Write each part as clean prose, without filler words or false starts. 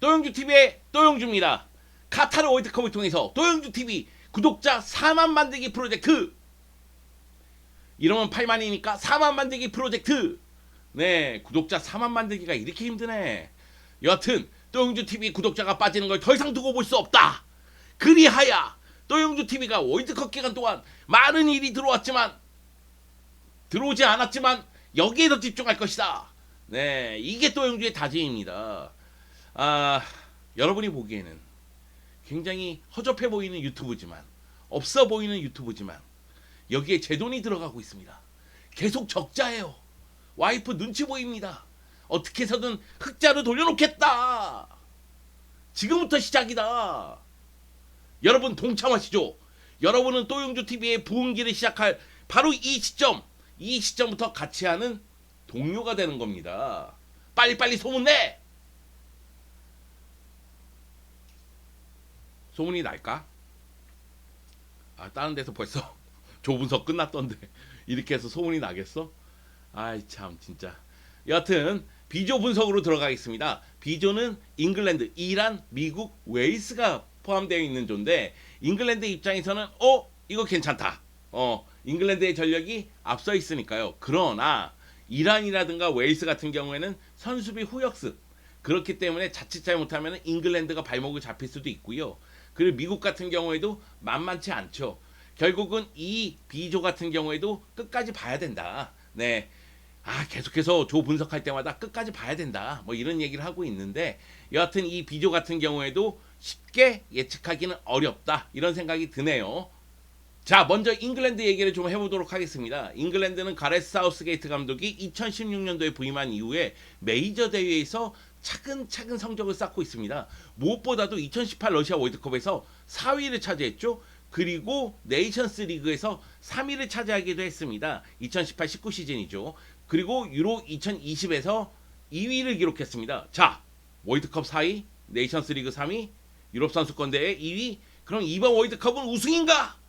또영주TV의 또영주입니다. 카타르 월드컵을 통해서 또영주TV 구독자 4만 만들기 프로젝트, 이러면 8만이니까 4만 만들기 프로젝트. 네, 구독자 4만 만들기가 이렇게 힘드네. 여하튼 또영주TV 구독자가 빠지는 걸 더 이상 두고 볼 수 없다. 그리하여 또영주TV가 월드컵 기간 동안 많은 일이 들어오지 않았지만 여기에 더 집중할 것이다. 네, 이게 또영주의 다짐입니다. 여러분이 보기에는 굉장히 허접해 보이는 유튜브지만, 없어 보이는 유튜브지만, 여기에 제 돈이 들어가고 있습니다. 계속 적자예요. 와이프 눈치 보입니다. 어떻게 해서든 흑자로 돌려놓겠다. 지금부터 시작이다. 여러분 동참하시죠. 여러분은 또영주TV의 부흥기를 시작할 바로 이 시점부터 같이 하는 동료가 되는 겁니다. 빨리빨리 소문내! 소문이 날까? 다른 데서 벌써 조분석 끝났던데 이렇게 해서 소문이 나겠어? 아이 참 진짜. 여하튼 비조 분석으로 들어가겠습니다. 비조는 잉글랜드, 이란, 미국, 웨일스가 포함되어 있는 조인데, 잉글랜드 입장에서는 이거 괜찮다. 잉글랜드의 전력이 앞서 있으니까요. 그러나 이란이라든가 웨일스 같은 경우에는 선수비 후역습, 그렇기 때문에 자칫 잘못하면 잉글랜드가 발목을 잡힐 수도 있고요. 그리고 미국 같은 경우에도 만만치 않죠. 결국은 이 B조 같은 경우에도 끝까지 봐야 된다. 네. 계속해서 조 분석할 때마다 끝까지 봐야 된다. 뭐 이런 얘기를 하고 있는데, 여하튼 이 B조 같은 경우에도 쉽게 예측하기는 어렵다. 이런 생각이 드네요. 자, 먼저 잉글랜드 얘기를 좀 해보도록 하겠습니다. 잉글랜드는 가레스 사우스게이트 감독이 2016년도에 부임한 이후에 메이저 대회에서 차근차근 성적을 쌓고 있습니다. 무엇보다도 2018 러시아 월드컵에서 4위를 차지했죠. 그리고 네이션스 리그에서 3위를 차지하기도 했습니다. 2018-19 시즌이죠. 그리고 유로 2020에서 2위를 기록했습니다. 자, 월드컵 4위, 네이션스 리그 3위, 유럽 선수권 대회 2위. 그럼 이번 월드컵은 우승인가?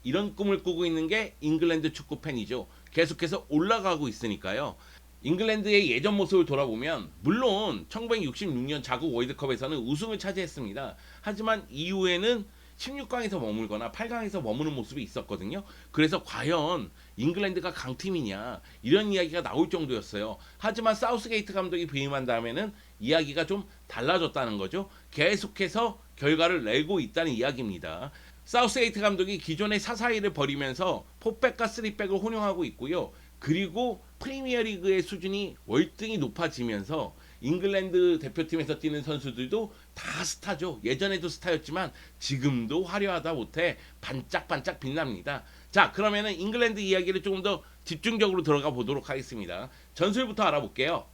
이런 꿈을 꾸고 있는 게 잉글랜드 축구 팬이죠. 계속해서 올라가고 있으니까요. 잉글랜드의 예전 모습을 돌아보면, 물론 1966년 자국 월드컵에서는 우승을 차지했습니다. 하지만 이후에는 16강에서 머물거나 8강에서 머무는 모습이 있었거든요. 그래서 과연 잉글랜드가 강팀이냐, 이런 이야기가 나올 정도였어요. 하지만 사우스게이트 감독이 부임한 다음에는 이야기가 좀 달라졌다는 거죠. 계속해서 결과를 내고 있다는 이야기입니다. 사우스게이트 감독이 기존의 4-4-2를 버리면서 4백과 3백을 혼용하고 있고요. 그리고 프리미어리그의 수준이 월등히 높아지면서 잉글랜드 대표팀에서 뛰는 선수들도 다 스타죠. 예전에도 스타였지만 지금도 화려하다 못해 반짝반짝 빛납니다. 자, 그러면은 잉글랜드 이야기를 조금 더 집중적으로 들어가 보도록 하겠습니다. 전술부터 알아볼게요.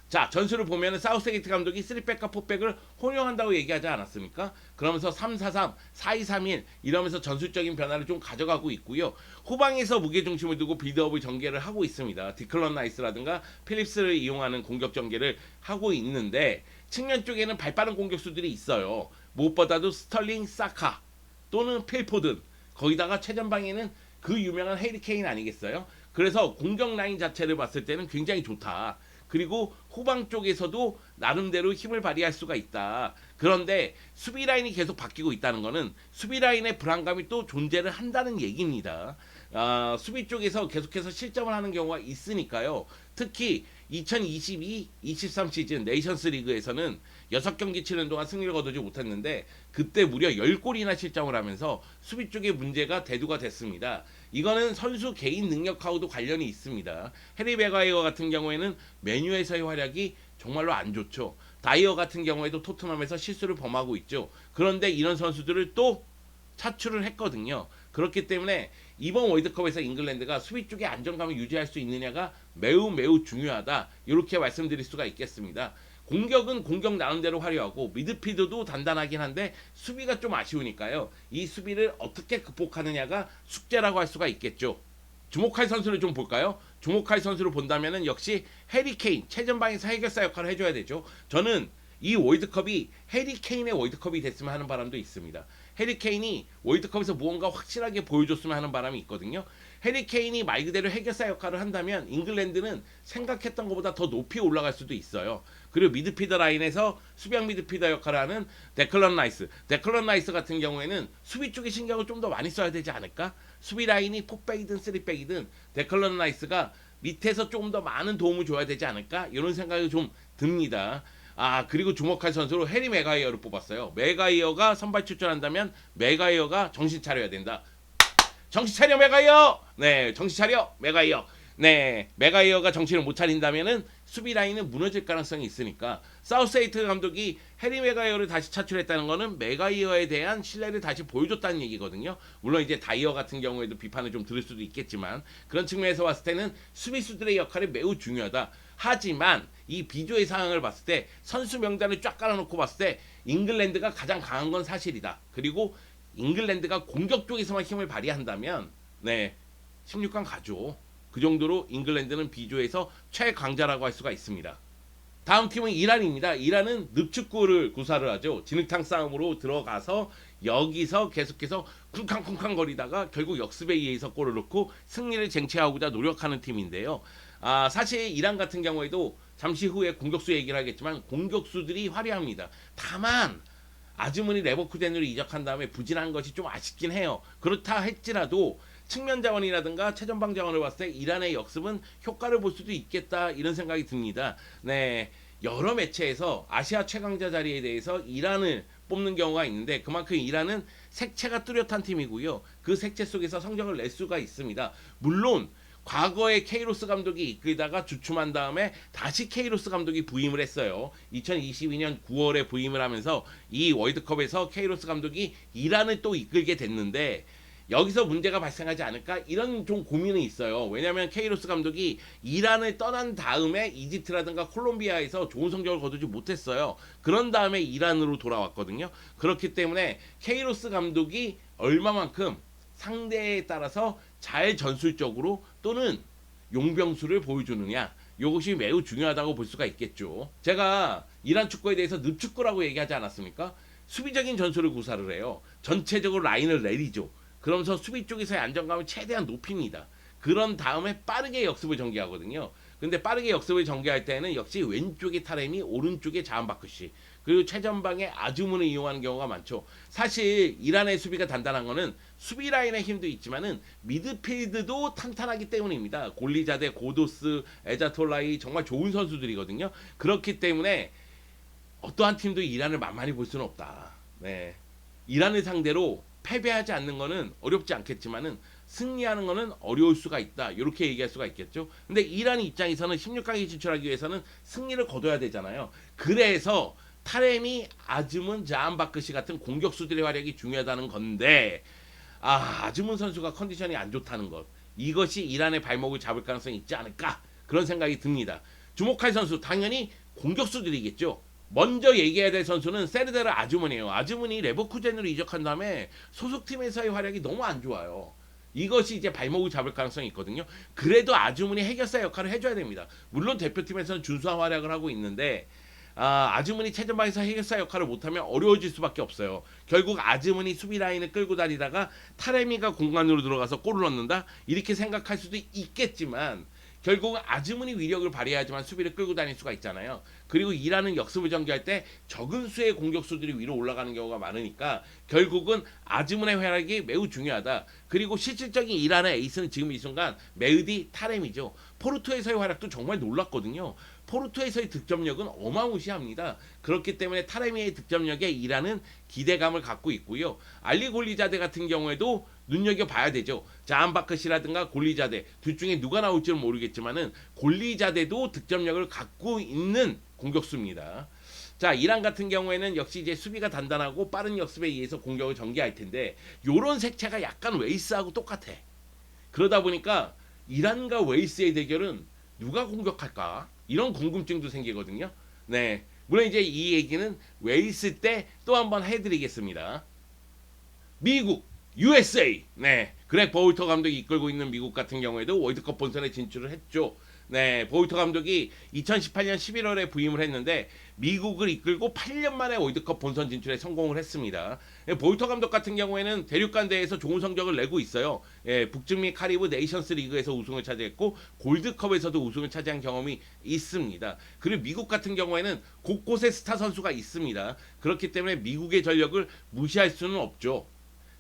자, 전술을 보면은 사우스게이트 감독이 3백과 4백을 혼용한다고 얘기하지 않았습니까? 그러면서 3-4-3, 4-2-3-1 이러면서 전술적인 변화를 좀 가져가고 있고요. 후방에서 무게중심을 두고 빌드업을 전개를 하고 있습니다. 디클런 라이스라든가 필립스를 이용하는 공격 전개를 하고 있는데, 측면 쪽에는 발빠른 공격수들이 있어요. 무엇보다도 스털링, 사카 또는 필포든, 거기다가 최전방에는 그 유명한 해리 케인 아니겠어요? 그래서 공격 라인 자체를 봤을 때는 굉장히 좋다. 그리고 후방 쪽에서도 나름대로 힘을 발휘할 수가 있다. 그런데 수비 라인이 계속 바뀌고 있다는 것은 수비 라인의 불안감이 또 존재를 한다는 얘기입니다. 수비 쪽에서 계속해서 실점을 하는 경우가 있으니까요. 특히 2022-23 시즌 네이션스 리그에서는 6경기 치는 동안 승리를 거두지 못했는데, 그때 무려 10골이나 실점을 하면서 수비 쪽에 문제가 대두가 됐습니다. 이거는 선수 개인 능력하고도 관련이 있습니다. 해리 베가이어 같은 경우에는 메뉴에서의 활약이 정말로 안 좋죠. 다이어 같은 경우에도 토트넘에서 실수를 범하고 있죠. 그런데 이런 선수들을 또 차출을 했거든요. 그렇기 때문에 이번 월드컵에서 잉글랜드가 수비 쪽의 안정감을 유지할 수 있느냐가 매우 매우 중요하다. 이렇게 말씀드릴 수가 있겠습니다. 공격은 공격 나름대로 화려하고 미드필드도 단단하긴 한데 수비가 좀 아쉬우니까요. 이 수비를 어떻게 극복하느냐가 숙제라고 할 수가 있겠죠. 주목할 선수를 좀 볼까요? 주목할 선수를 본다면은 역시 해리 케인, 최전방에서 해결사 역할을 해줘야 되죠. 저는 이 월드컵이 해리 케인의 월드컵이 됐으면 하는 바람도 있습니다. 해리 케인이 월드컵에서 무언가 확실하게 보여줬으면 하는 바람이 있거든요. 해리 케인이 말 그대로 해결사 역할을 한다면 잉글랜드는 생각했던 것보다 더 높이 올라갈 수도 있어요. 그리고 미드필더 라인에서 수비형 미드필더 역할을 하는 데클런 라이스 같은 경우에는 수비 쪽에 신경을 좀 더 많이 써야 되지 않을까? 수비 라인이 4백이든 3백이든 데클런 라이스가 밑에서 좀 더 많은 도움을 줘야 되지 않을까? 이런 생각이 좀 듭니다. 그리고 주목할 선수로 해리 맥가이어를 뽑았어요. 맥가이어가 선발 출전한다면 맥가이어가 정신 차려야 된다. 정신 차려 맥가이어. 네, 정신 차려 맥가이어. 네, 맥가이어가 정신을 못 차린다면은 수비 라인은 무너질 가능성이 있으니까 사우스게이트 감독이 해리 맥가이어를 다시 차출했다는 거는 맥가이어에 대한 신뢰를 다시 보여줬다는 얘기거든요. 물론 이제 다이어 같은 경우에도 비판을 좀 들을 수도 있겠지만 그런 측면에서 봤을 때는 수비수들의 역할이 매우 중요하다. 하지만 이 비조의 상황을 봤을 때 선수 명단을 쫙 깔아놓고 봤을 때 잉글랜드가 가장 강한 건 사실이다. 그리고 잉글랜드가 공격 쪽에서만 힘을 발휘한다면 네 16강 가죠. 그 정도로 잉글랜드는 B조에서 최강자라고 할 수가 있습니다. 다음 팀은 이란입니다. 이란은 늪축구를 구사를 하죠. 진흙탕 싸움으로 들어가서 여기서 계속해서 쿵쾅쿵쾅 거리다가 결국 역습에 의해서 골을 넣고 승리를 쟁취하고자 노력하는 팀인데요. 사실 이란 같은 경우에도 잠시 후에 공격수 얘기를 하겠지만 공격수들이 화려합니다. 다만 아즈문이 레버쿠젠으로 이적한 다음에 부진한 것이 좀 아쉽긴 해요. 그렇다 할지라도 측면 자원이라든가 최전방 자원을 봤을 때 이란의 역습은 효과를 볼 수도 있겠다 이런 생각이 듭니다. 네, 여러 매체에서 아시아 최강자 자리에 대해서 이란을 뽑는 경우가 있는데 그만큼 이란은 색채가 뚜렷한 팀이고요. 그 색채 속에서 성적을 낼 수가 있습니다. 물론 과거에 케이로스 감독이 이끌다가 주춤한 다음에 다시 케이로스 감독이 부임을 했어요. 2022년 9월에 부임을 하면서 이 월드컵에서 케이로스 감독이 이란을 또 이끌게 됐는데 여기서 문제가 발생하지 않을까 이런 좀 고민이 있어요. 왜냐하면 케이로스 감독이 이란을 떠난 다음에 이집트라든가 콜롬비아에서 좋은 성적을 거두지 못했어요. 그런 다음에 이란으로 돌아왔거든요. 그렇기 때문에 케이로스 감독이 얼마만큼 상대에 따라서 잘 전술적으로 또는 용병수를 보여주느냐 이것이 매우 중요하다고 볼 수가 있겠죠. 제가 이란 축구에 대해서 늪축구라고 얘기하지 않았습니까? 수비적인 전술을 구사를 해요. 전체적으로 라인을 내리죠. 그러면서 수비 쪽에서의 안정감을 최대한 높입니다. 그런 다음에 빠르게 역습을 전개하거든요. 근데 빠르게 역습을 전개할 때는 역시 왼쪽에 타렘이 오른쪽에 자한바크시 그리고 최전방에 아즈문을 이용하는 경우가 많죠. 사실 이란의 수비가 단단한 거는 수비 라인의 힘도 있지만은 미드필드도 탄탄하기 때문입니다. 골리자데, 고도스, 에자톨라이 정말 좋은 선수들이거든요. 그렇기 때문에 어떠한 팀도 이란을 만만히 볼 수는 없다. 네. 이란을 상대로 패배하지 않는 거는 어렵지 않겠지만은 승리하는 거는 어려울 수가 있다. 이렇게 얘기할 수가 있겠죠. 근데 이란 입장에서는 16강에 진출하기 위해서는 승리를 거둬야 되잖아요. 그래서 타레미, 아즈문, 자한바크시 같은 공격수들의 활약이 중요하다는 건데 아즈문 선수가 컨디션이 안 좋다는 것 이것이 이란의 발목을 잡을 가능성이 있지 않을까 그런 생각이 듭니다. 주목할 선수 당연히 공격수들이겠죠. 먼저 얘기해야 될 선수는 세르다르 아즈문이에요. 아즈문이 레버쿠젠으로 이적한 다음에 소속팀에서의 활약이 너무 안 좋아요. 이것이 이제 발목을 잡을 가능성이 있거든요. 그래도 아즈문이 해결사 역할을 해줘야 됩니다. 물론 대표팀에서는 준수한 활약을 하고 있는데 아즈문이 최전방에서 해결사 역할을 못하면 어려워질 수밖에 없어요. 결국 아즈문이 수비 라인을 끌고 다니다가 타레미가 공간으로 들어가서 골을 넣는다 이렇게 생각할 수도 있겠지만 결국은 아즈문이 위력을 발휘하지만 수비를 끌고 다닐 수가 있잖아요. 그리고 이란은 역습을 전개할 때 적은 수의 공격수들이 위로 올라가는 경우가 많으니까 결국은 아즈문의 활약이 매우 중요하다. 그리고 실질적인 이란의 에이스는 지금 이 순간 메흐디 타렘이죠. 포르투에서의 활약도 정말 놀랐거든요. 포르투에서의 득점력은 어마무시합니다. 그렇기 때문에 타레미의 득점력에 이란은 기대감을 갖고 있고요. 알리 골리자데 같은 경우에도 눈여겨봐야 되죠. 자한바크시라든가 골리자데 둘 중에 누가 나올지는 모르겠지만은 골리자데도 득점력을 갖고 있는 공격수입니다. 자, 이란 같은 경우에는 역시 이제 수비가 단단하고 빠른 역습에 의해서 공격을 전개할 텐데 요런 색채가 약간 웨일스하고 똑같아. 그러다 보니까 이란과 웨일스의 대결은 누가 공격할까? 이런 궁금증도 생기거든요. 네, 물론 이제 이 얘기는 웨일스 때 또 한번 해드리겠습니다. 미국 USA. 네, 그렉 버울터 감독이 이끌고 있는 미국 같은 경우에도 월드컵 본선에 진출을 했죠. 네, 보이터 감독이 2018년 11월에 부임을 했는데 미국을 이끌고 8년 만에 월드컵 본선 진출에 성공을 했습니다. 보이터 감독 같은 경우에는 대륙간 대회에서 좋은 성적을 내고 있어요. 예, 북중미 카리브 네이션스 리그에서 우승을 차지했고 골드컵에서도 우승을 차지한 경험이 있습니다. 그리고 미국 같은 경우에는 곳곳에 스타 선수가 있습니다. 그렇기 때문에 미국의 전력을 무시할 수는 없죠.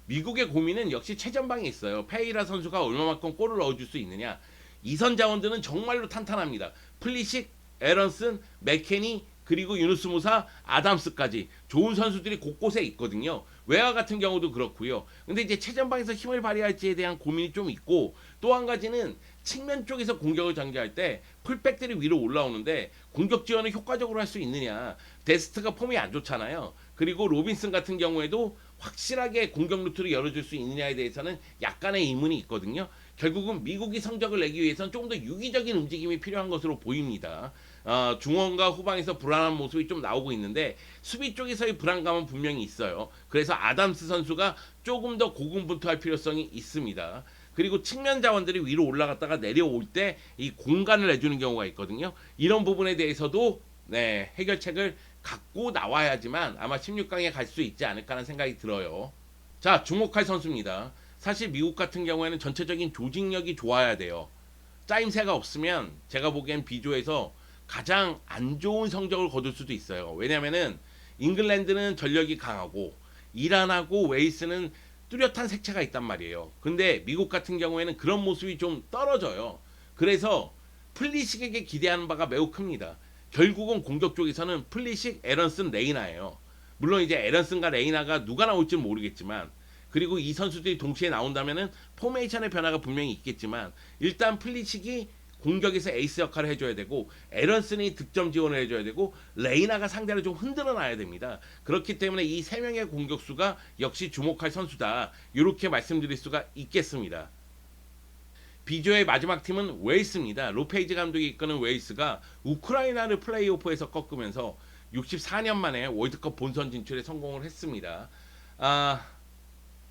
미국의 고민은 역시 최전방에 있어요. 페이라 선수가 얼마만큼 골을 넣어줄 수 있느냐. 이선 자원들은 정말로 탄탄합니다. 플리식, 에런슨, 맥케니, 그리고 유누스 무사, 아담스까지 좋은 선수들이 곳곳에 있거든요. 외화 같은 경우도 그렇고요. 근데 이제 최전방에서 힘을 발휘할지에 대한 고민이 좀 있고, 또 한 가지는 측면 쪽에서 공격을 전개할 때 풀백들이 위로 올라오는데 공격 지원을 효과적으로 할 수 있느냐. 데스트가 폼이 안 좋잖아요. 그리고 로빈슨 같은 경우에도 확실하게 공격 루트를 열어줄 수 있느냐에 대해서는 약간의 의문이 있거든요. 결국은 미국이 성적을 내기 위해서는 조금 더 유기적인 움직임이 필요한 것으로 보입니다. 중원과 후방에서 불안한 모습이 좀 나오고 있는데 수비 쪽에서의 불안감은 분명히 있어요. 그래서 아담스 선수가 조금 더 고군분투할 필요성이 있습니다. 그리고 측면 자원들이 위로 올라갔다가 내려올 때 이 공간을 내주는 경우가 있거든요. 이런 부분에 대해서도 네, 해결책을 갖고 나와야지만 아마 16강에 갈 수 있지 않을까라는 생각이 들어요. 자, 주목할 선수입니다. 사실 미국 같은 경우에는 전체적인 조직력이 좋아야 돼요. 짜임새가 없으면 제가 보기엔 B조에서 가장 안 좋은 성적을 거둘 수도 있어요. 왜냐면은 잉글랜드는 전력이 강하고 이란하고 웨일스는 뚜렷한 색채가 있단 말이에요. 근데 미국 같은 경우에는 그런 모습이 좀 떨어져요. 그래서 플리식에게 기대하는 바가 매우 큽니다. 결국은 공격 쪽에서는 플리식, 에런슨, 레이나예요. 물론 이제 에런슨과 레이나가 누가 나올지는 모르겠지만 그리고 이 선수들이 동시에 나온다면은 포메이션의 변화가 분명히 있겠지만 일단 플리식이 공격에서 에이스 역할을 해줘야 되고 에런슨이 득점 지원을 해줘야 되고 레이나가 상대를 좀 흔들어 놔야 됩니다. 그렇기 때문에 이 세 명의 공격수가 역시 주목할 선수다. 이렇게 말씀드릴 수가 있겠습니다. B조의 마지막 팀은 웨일스입니다. 로페이즈 감독이 이끄는 웨일스가 우크라이나를 플레이오프에서 꺾으면서 64년 만에 월드컵 본선 진출에 성공을 했습니다.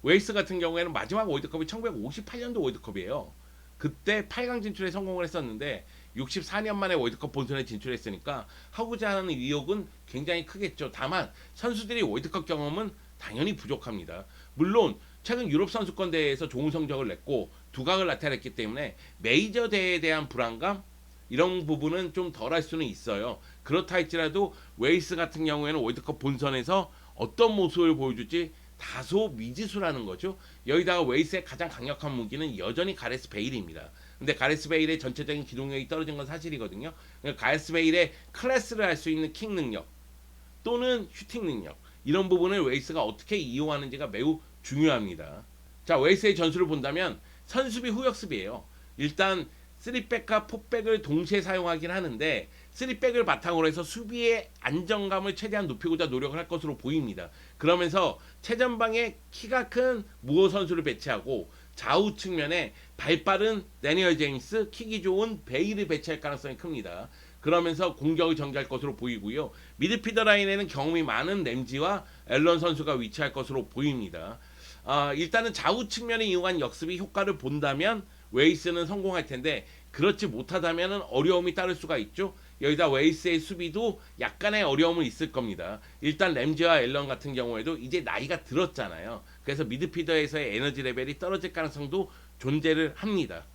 웨일스 같은 경우에는 마지막 월드컵이 1958년도 월드컵이에요. 그때 8강 진출에 성공을 했었는데 64년 만에 월드컵 본선에 진출했으니까 하고자 하는 의욕은 굉장히 크겠죠. 다만 선수들이 월드컵 경험은 당연히 부족합니다. 물론 최근 유럽 선수권 대회에서 좋은 성적을 냈고 두각을 나타냈기 때문에 메이저 대회에 대한 불안감 이런 부분은 좀 덜할 수는 있어요. 그렇다 할지라도 웨일스 같은 경우에는 월드컵 본선에서 어떤 모습을 보여줄지 다소 미지수라는 거죠. 여기다가 웨일스의 가장 강력한 무기는 여전히 가레스 베일입니다. 근데 가레스 베일의 전체적인 기동력이 떨어진 건 사실이거든요. 그러니까 가레스 베일의 클래스를 할 수 있는 킥 능력 또는 슈팅 능력 이런 부분을 웨일스가 어떻게 이용하는지가 매우 중요합니다. 자, 웨일스의 전술을 본다면 선수비 후역수비예요. 일단 3백과 4백을 동시에 사용하긴 하는데 3백을 바탕으로 해서 수비의 안정감을 최대한 높이고자 노력을 할 것으로 보입니다. 그러면서 최전방에 키가 큰 무어 선수를 배치하고 좌우 측면에 발빠른 데니얼 제임스, 킥이 좋은 베일을 배치할 가능성이 큽니다. 그러면서 공격을 전개할 것으로 보이고요. 미드필더 라인에는 경험이 많은 램지와 앨런 선수가 위치할 것으로 보입니다. 일단은 좌우 측면에 이용한 역습이 효과를 본다면 웨일스는 성공할 텐데 그렇지 못하다면 어려움이 따를 수가 있죠. 여기다 웨일스의 수비도 약간의 어려움은 있을 겁니다. 일단 램지와 앨런 같은 경우에도 이제 나이가 들었잖아요. 그래서 미드필더에서의 에너지 레벨이 떨어질 가능성도 존재를 합니다.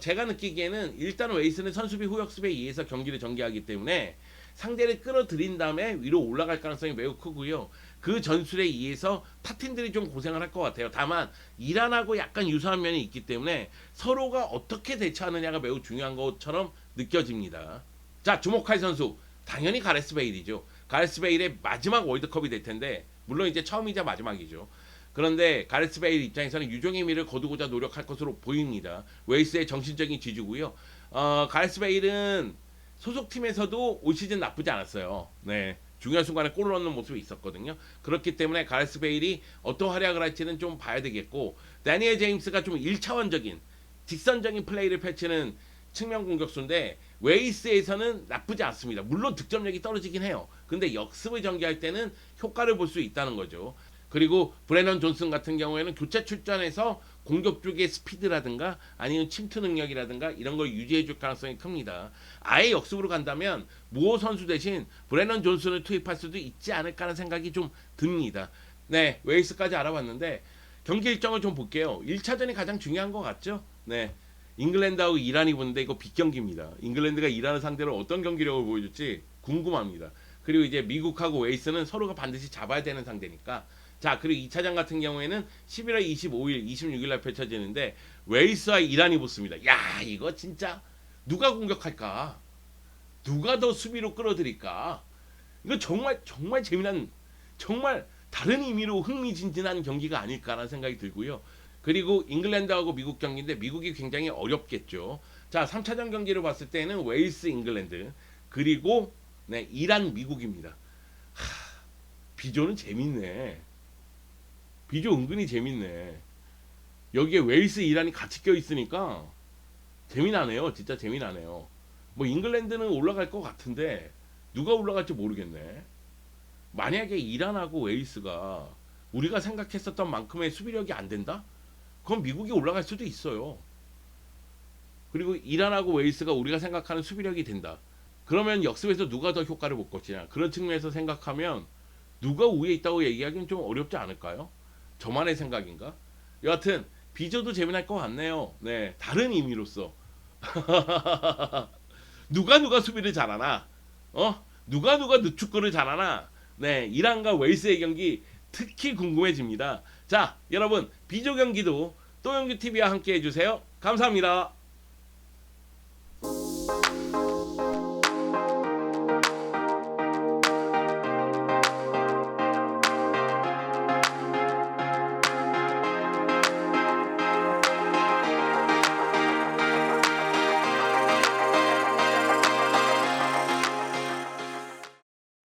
제가 느끼기에는 일단 웨일스는 선수비 후역습에 의해서 경기를 전개하기 때문에 상대를 끌어들인 다음에 위로 올라갈 가능성이 매우 크고요. 그 전술에 의해서 타 팀들이 좀 고생을 할 것 같아요. 다만 이란하고 약간 유사한 면이 있기 때문에 서로가 어떻게 대처하느냐가 매우 중요한 것처럼 느껴집니다. 자, 주목할 선수 당연히 가레스 베일이죠. 가레스 베일의 마지막 월드컵이 될 텐데 물론 이제 처음이자 마지막이죠. 그런데 가레스 베일 입장에서는 유종의 미를 거두고자 노력할 것으로 보입니다. 웨일스의 정신적인 지주고요. 가레스 베일은 소속팀에서도 올 시즌 나쁘지 않았어요. 네, 중요한 순간에 골을 넣는 모습이 있었거든요. 그렇기 때문에 가레스 베일이 어떤 활약을 할지는 좀 봐야 되겠고 데니엘 제임스가 좀 1차원적인 직선적인 플레이를 펼치는 측면 공격수인데 웨일스에서는 나쁘지 않습니다. 물론 득점력이 떨어지긴 해요. 근데 역습을 전개할 때는 효과를 볼 수 있다는 거죠. 그리고 브레넌 존슨 같은 경우에는 교체 출전해서 공격 쪽의 스피드라든가 아니면 침투 능력이라든가 이런 걸 유지해 줄 가능성이 큽니다. 아예 역습으로 간다면 무호 선수 대신 브레넌 존슨을 투입할 수도 있지 않을까 하는 생각이 좀 듭니다. 네, 웨일스까지 알아봤는데 경기 일정을 좀 볼게요. 1차전이 가장 중요한 것 같죠? 네. 잉글랜드하고 이란이 보는데 이거 빅경기입니다. 잉글랜드가 이란을 상대로 어떤 경기력을 보여줄지 궁금합니다. 그리고 이제 미국하고 웨일스는 서로가 반드시 잡아야 되는 상대니까. 자, 그리고 2차전 같은 경우에는 11월 25일, 26일 날 펼쳐지는데 웨일스와 이란이 붙습니다. 야, 이거 진짜 누가 공격할까? 누가 더 수비로 끌어들일까? 이거 정말 재미난, 정말 다른 의미로 흥미진진한 경기가 아닐까라는 생각이 들고요. 그리고 잉글랜드하고 미국 경기인데 미국이 굉장히 어렵겠죠. 자, 3차전 경기를 봤을 때는 웨일스, 잉글랜드, 그리고 네, 이란, 미국입니다. 비조는 재밌네. 비조 은근히 재밌네. 여기에 웨일스, 이란이 같이 껴 있으니까 재미나네요. 진짜 재미나네요. 뭐 잉글랜드는 올라갈 것 같은데 누가 올라갈지 모르겠네. 만약에 이란하고 웨일스가 우리가 생각했었던 만큼의 수비력이 안 된다? 그럼 미국이 올라갈 수도 있어요. 그리고 이란하고 웨일스가 우리가 생각하는 수비력이 된다. 그러면 역습에서 누가 더 효과를 볼 것이냐. 그런 측면에서 생각하면 누가 우위에 있다고 얘기하기는 좀 어렵지 않을까요? 저만의 생각인가? 여하튼 비저도 재미날 것 같네요. 네, 다른 의미로서 누가 수비를 잘하나? 누가 축구를 잘하나? 네, 이란과 웨일스의 경기 특히 궁금해집니다. 자, 여러분 비조 경기도 또영규TV와 함께 해주세요. 감사합니다.